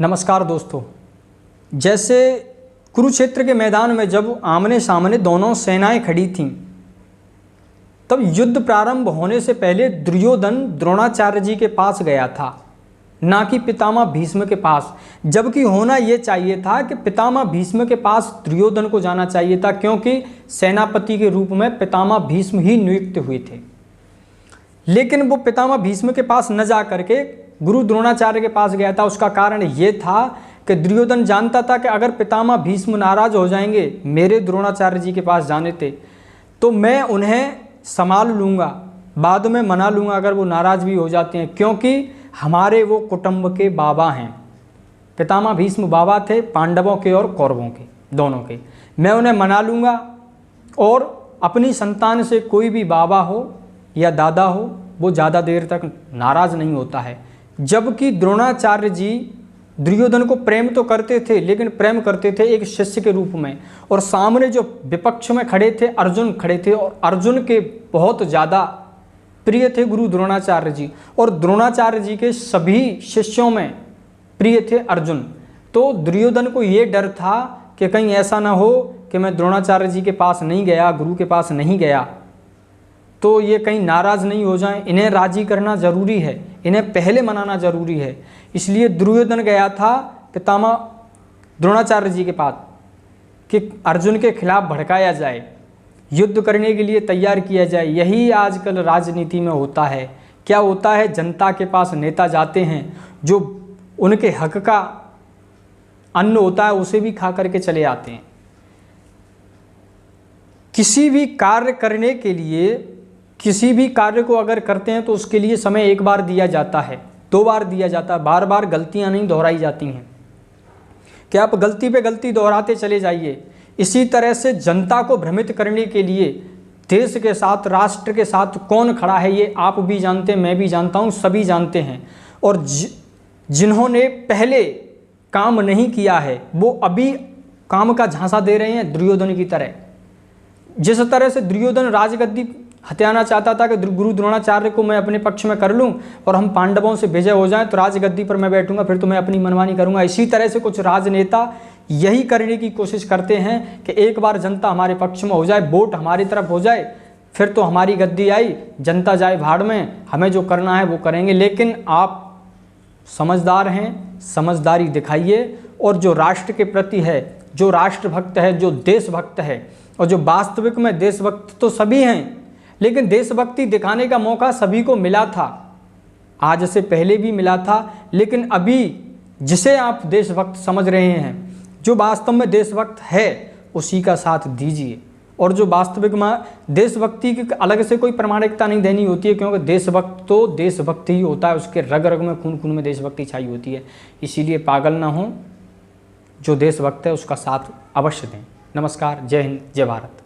नमस्कार दोस्तों। जैसे कुरुक्षेत्र के मैदान में जब आमने सामने दोनों सेनाएं खड़ी थीं, तब युद्ध प्रारंभ होने से पहले दुर्योधन द्रोणाचार्य जी के पास गया था, ना कि पितामह भीष्म के पास। जबकि होना ये चाहिए था कि पितामह भीष्म के पास दुर्योधन को जाना चाहिए था, क्योंकि सेनापति के रूप में पितामह भीष्म ही नियुक्त हुए थे। लेकिन वो पितामह भीष्म के पास न जा करके गुरु द्रोणाचार्य के पास गया था। उसका कारण ये था कि दुर्योधन जानता था कि अगर पितामह भीष्म नाराज हो जाएंगे मेरे द्रोणाचार्य जी के पास जाने थे, तो मैं उन्हें संभाल लूँगा, बाद में मना लूँगा अगर वो नाराज़ भी हो जाते हैं, क्योंकि हमारे वो कुटुंब के बाबा हैं। पितामह भीष्म बाबा थे, पांडवों के और कौरवों के, दोनों के। मैं उन्हें मना लूँगा और अपनी संतान से कोई भी बाबा हो या दादा हो, वो ज़्यादा देर तक नाराज़ नहीं होता है। जबकि द्रोणाचार्य जी दुर्योधन को प्रेम तो करते थे, लेकिन प्रेम करते थे एक शिष्य के रूप में। और सामने जो विपक्ष में खड़े थे अर्जुन खड़े थे, और अर्जुन के बहुत ज़्यादा प्रिय थे गुरु द्रोणाचार्य जी, और द्रोणाचार्य जी के सभी शिष्यों में प्रिय थे अर्जुन। तो दुर्योधन को ये डर था कि कहीं ऐसा ना हो कि मैं द्रोणाचार्य जी के पास नहीं गया, गुरु के पास नहीं गया, तो ये कहीं नाराज़ नहीं हो जाएं। इन्हें राज़ी करना ज़रूरी है, इन्हें पहले मनाना ज़रूरी है। इसलिए दुर्योधन गया था पितामह द्रोणाचार्य जी के पास कि अर्जुन के खिलाफ भड़काया जाए, युद्ध करने के लिए तैयार किया जाए। यही आजकल राजनीति में होता है। क्या होता है, जनता के पास नेता जाते हैं, जो उनके हक का अन्न होता है उसे भी खा करके चले आते हैं। किसी भी कार्य करने के लिए, किसी भी कार्य को अगर करते हैं तो उसके लिए समय एक बार दिया जाता है, दो बार दिया जाता है, बार बार गलतियां नहीं दोहराई जाती हैं कि आप गलती पे गलती दोहराते चले जाइए। इसी तरह से जनता को भ्रमित करने के लिए देश के साथ, राष्ट्र के साथ कौन खड़ा है ये आप भी जानते हैं, मैं भी जानता हूँ, सभी जानते हैं। और जिन्होंने पहले काम नहीं किया है वो अभी काम का झांसा दे रहे हैं, दुर्योधन की तरह। जिस तरह से दुर्योधन राजगद्दी हत्याना चाहता था कि गुरु द्रोणाचार्य को मैं अपने पक्ष में कर लूं और हम पांडवों से विजय हो जाएं तो राजगद्दी पर मैं बैठूंगा, फिर तो मैं अपनी मनमानी करूंगा। इसी तरह से कुछ राजनेता यही करने की कोशिश करते हैं कि एक बार जनता हमारे पक्ष में हो जाए, वोट हमारी तरफ हो जाए, फिर तो हमारी गद्दी आई, जनता जाए भाड़ में, हमें जो करना है वो करेंगे। लेकिन आप समझदार हैं, समझदारी दिखाइए, और जो राष्ट्र के प्रति है, जो राष्ट्रभक्त है, जो देशभक्त है, और जो वास्तविक में देशभक्त तो सभी हैं, लेकिन देशभक्ति दिखाने का मौका सभी को मिला था, आज से पहले भी मिला था। लेकिन अभी जिसे आप देशभक्त समझ रहे हैं, जो वास्तव में देशभक्त है, उसी का साथ दीजिए। और जो वास्तविक में देशभक्ति की अलग से कोई प्रामाणिकता नहीं देनी होती है, क्योंकि देशभक्त तो देशभक्ति ही होता है, उसके रग रग में, खून खून में देशभक्ति छाई होती है। इसीलिए पागल ना हो, जो देशभक्त है उसका साथ अवश्य दें। नमस्कार, जय हिंद, जय भारत।